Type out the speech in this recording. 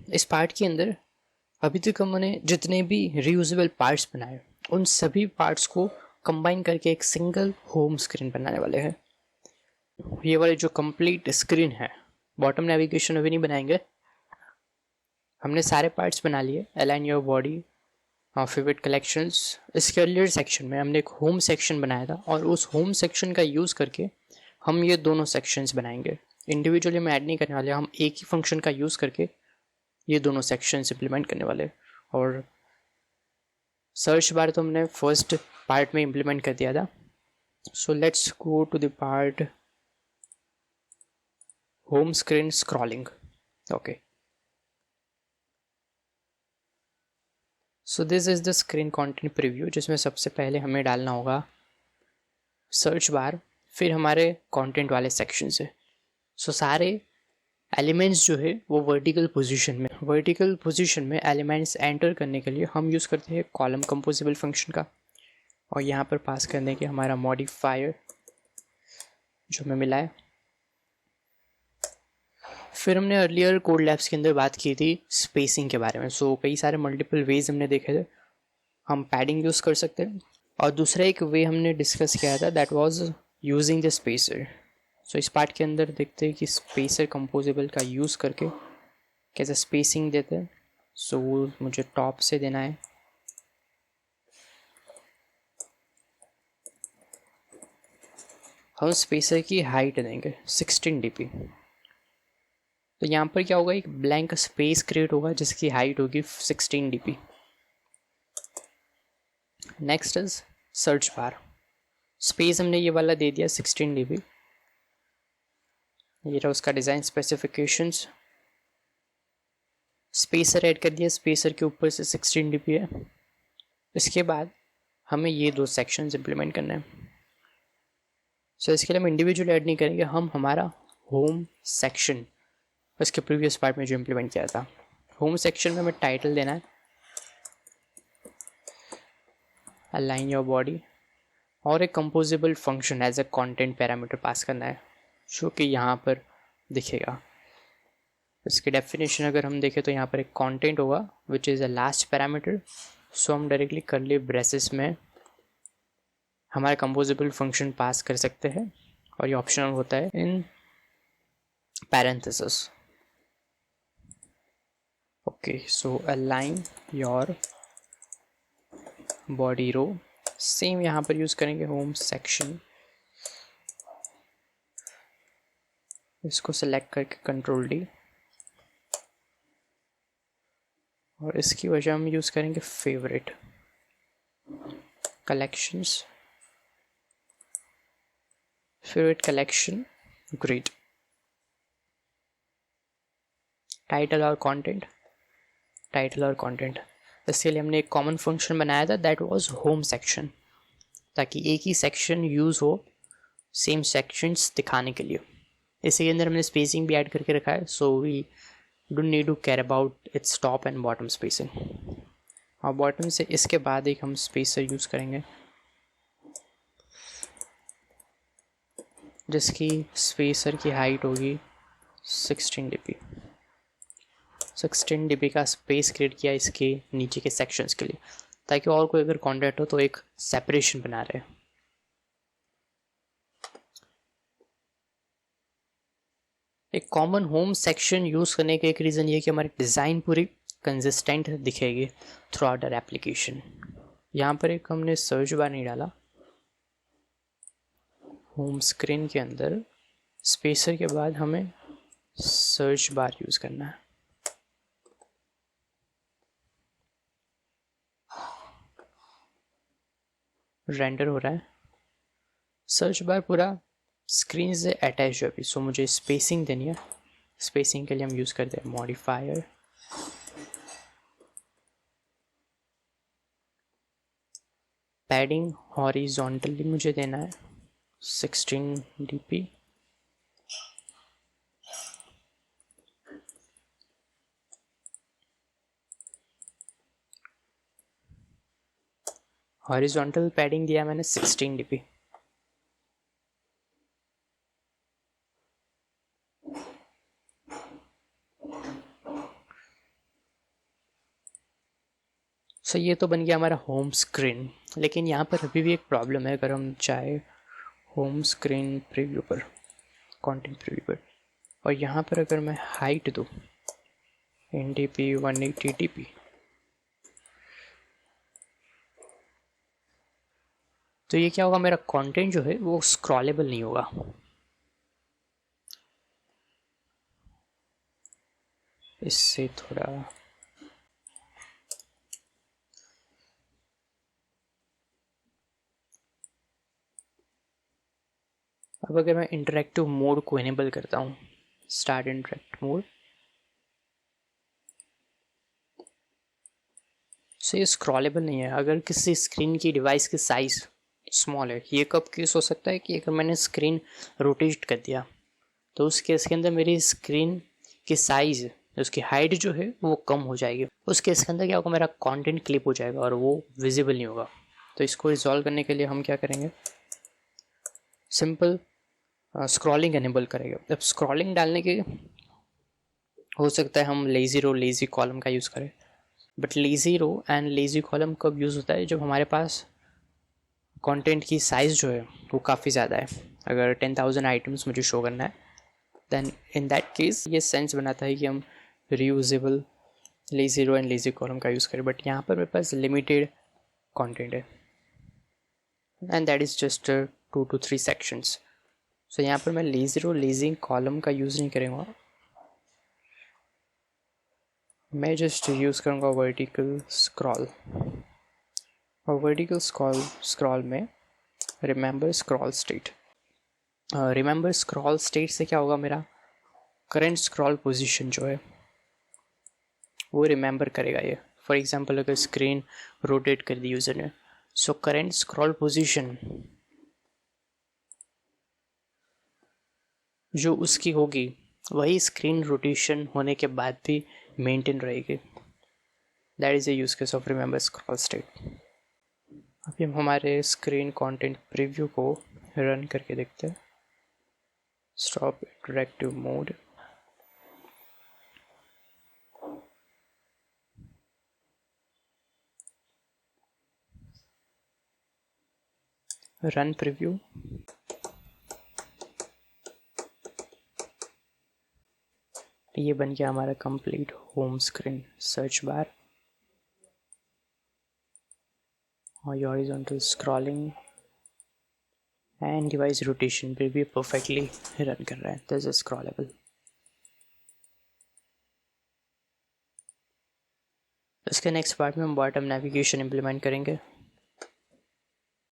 इस पार्ट के अंदर अभी तक हमने जितने भी रीयूजेबल पार्ट्स बनाए उन सभी पार्ट्स को कंबाइन करके एक सिंगल होम स्क्रीन बनाने वाले हैं। ये वाली जो कंप्लीट स्क्रीन है, बॉटम नेविगेशन अभी नहीं बनाएंगे, हमने सारे पार्ट्स बना लिए। Align your body, favourite collections, इसके अर्लियर सेक्शन में हमने एक होम सेक्शन बनाया था और उस होम सेक्शन का यूज़ करके हम ये दोनों सेक्शंस बनाएंगे। इंडिविजुअली हम ऐड नहीं करने वाले, हम एक ही फंक्शन का यूज़ करके ये दोनों सेक्शंस इम्प्लीमेंट करने वाले। और सर्च बार तो हमने फर्स्ट पार्ट में इम्प्लीमेंट कर दिया था। So let's go to the part home screen scrolling. Okay, so this is the screen content preview, जिसमें सबसे पहले हमें डालना होगा सर्च बार, फिर हमारे कंटेंट वाले सेक्शन से। सो सारे एलिमेंट्स जो है वो वर्टिकल पोजीशन में एलिमेंट्स एंटर करने के लिए हम यूज़ करते हैं कॉलम कंपोजिबल फंक्शन का, और यहाँ पर पास करने के हमारा मॉडिफायर जो हमें मिला है। फिर हमने अर्लियर कोड लैब्स के अंदर बात की थी स्पेसिंग के बारे में। सो कई सारे मल्टीपल वेज हमने देखे थे, हम पैडिंग यूज़ कर सकते हैं, और दूसरा एक वे हमने डिस्कस किया था that was using the spacer. So इस पार्ट के अंदर देखते हैं कि स्पेसर कंपोजिबल का यूज़ करके कैसे स्पेसिंग देते हैं। सो मुझे टॉप से देना है, हम स्पेसर की हाइट देंगे 16 dp। तो यहाँ पर क्या होगा, एक ब्लैंक स्पेस क्रिएट होगा जिसकी हाइट होगी 16 dp। Next is search bar, space हमने ये वाला दे दिया 16 dp। ये रहा उसका डिज़ाइन स्पेसिफिकेशंस, स्पेसर ऐड कर दिया, स्पेसर के ऊपर से 16 dp है। इसके बाद हमें ये दो सेक्शंस इंप्लीमेंट करने हैं। सो इसके लिए हम इंडिविजुअल ऐड नहीं करेंगे, हम हमारा होम सेक्शन इसके प्रीवियस पार्ट में जो इम्प्लीमेंट किया था, होम सेक्शन में हमें टाइटल देना है, अलाइन योर बॉडी, और एक composable function as a content parameter pass करना है जो कि यहाँ पर दिखेगा। इसकी डेफिनेशन अगर हम देखें तो यहाँ पर एक कंटेंट होगा which is a last parameter. So हम डायरेक्टली कर्ली ब्रेसेस में हमारा कंपोजिबल फंक्शन पास कर सकते हैं, और ये ऑप्शनल होता है in parenthesis. Okay, so align your body row, same यहाँ पर यूज़ करेंगे होम सेक्शन, इसको सेलेक्ट करके कंट्रोल डी, और इसकी वजह हम यूज़ करेंगे favourite collections, favourite collection grid, title और कंटेंट, टाइटल और कंटेंट। इसके लिए हमने एक कॉमन फंक्शन बनाया था दैट वाज होम सेक्शन, ताकि एक ही सेक्शन यूज़ हो सेम सेक्शंस दिखाने के लिए। इसी के अंदर हमने स्पेसिंग भी ऐड करके रखा है, so we don't need to care about its top and bottom spacing. और बॉटम से इसके बाद एक हम स्पेसर यूज़ करेंगे जिसकी स्पेसर की हाइट होगी 16 dp। 16 dp का स्पेस क्रिएट किया इसके नीचे के सेक्शंस के लिए, ताकि और कोई अगर कॉन्टेंट हो तो एक सेपरेशन बना रहे। एक कॉमन होम सेक्शन यूज़ करने का एक रीज़न ये कि हमारी डिज़ाइन पूरी कंसिस्टेंट दिखेगी थ्रू आउट आवर एप्लीकेशन। यहाँ पर एक हमने सर्च बार नहीं डाला, होम स्क्रीन के अंदर स्पेसर के बाद हमें सर्च बार यूज़ करना है। रेंडर हो रहा है, सर्च बार पूरा स्क्रीन से अटैच है अभी। सो मुझे स्पेसिंग देनी है, स्पेसिंग के लिए हम यूज़ करते हैं मॉडिफायर, पैडिंग हॉरिजॉन्टली मुझे देना है 16 dp, हॉरिजॉन्टल पैडिंग दिया मैंने 16 dp। सो ये तो बन गया हमारा होम स्क्रीन, लेकिन यहाँ पर अभी भी एक प्रॉब्लम है। अगर हम चाहे होम स्क्रीन प्रीव्यू पर, कंटेंट प्रीव्यू पर, और यहाँ पर अगर मैं हाइट दूँ NDP 180dp, तो ये क्या होगा, मेरा कंटेंट जो है वो स्क्रॉलेबल नहीं होगा। इससे थोड़ा अब अगर मैं इंटरेक्टिव मोड को इनेबल करता हूँ, स्टार्ट इंटरेक्ट मोड, सो ये स्क्रॉलेबल नहीं है। अगर किसी स्क्रीन की डिवाइस की साइज़ स्मॉल है, ये कब केस हो सकता है कि अगर मैंने स्क्रीन रोटेट कर दिया तो उस केस के अंदर मेरी स्क्रीन की साइज़, उसकी हाइट जो है वो कम हो जाएगी। उस केस के अंदर क्या होगा, मेरा कंटेंट क्लिप हो जाएगा और वो विजिबल नहीं होगा। तो इसको रिजॉल्व करने के लिए हम क्या करेंगे, सिंपल स्क्रॉलिंग एनेबल करेंगे। अब स्क्रॉलिंग डालने के हो सकता है हम लेज़ी रो लेज़ी कॉलम का यूज़ करें, but lazy row and lazy column कब यूज़ होता है, जब हमारे पास कंटेंट की साइज़ जो है वो काफ़ी ज़्यादा है। अगर 10,000 आइटम्स मुझे शो करना है, देन इन दैट केस ये सेंस बनाता है कि हम reusable lazy row and lazy column का यूज़ करें। बट यहाँ पर मेरे पास लिमिटेड कंटेंट है and that is just 2 to 3 sections. So यहाँ पर मैं लेज़ी रो लेज़ी कॉलम का यूज़ नहीं करूँगा, मैं जस्ट यूज़ करूँगा वर्टिकल स्क्रॉल। और वर्टिकल स्क्रॉल में remember scroll state, remember scroll state से क्या होगा, मेरा करंट स्क्रॉल पोजीशन जो है वो रिमेंबर करेगा ये। फॉर एग्जांपल अगर स्क्रीन रोटेट कर दी यूज़र ने, सो करंट स्क्रॉल पोजीशन जो उसकी होगी वही स्क्रीन रोटेशन होने के बाद भी मेंटेन रहेगी। That is a use case of remember scroll state. अभी हम हमारे स्क्रीन कंटेंट प्रीव्यू को रन करके देखते हैं। Stop interactive mode, run preview. ये बन गया हमारा complete home screen. Search bar और horizontal scrolling and device rotation पे भी परफेक्टली रन कर रहा है। This is scrollable. इसके नेक्स्ट पार्ट में हम बॉटम नेविगेशन इम्प्लीमेंट करेंगे।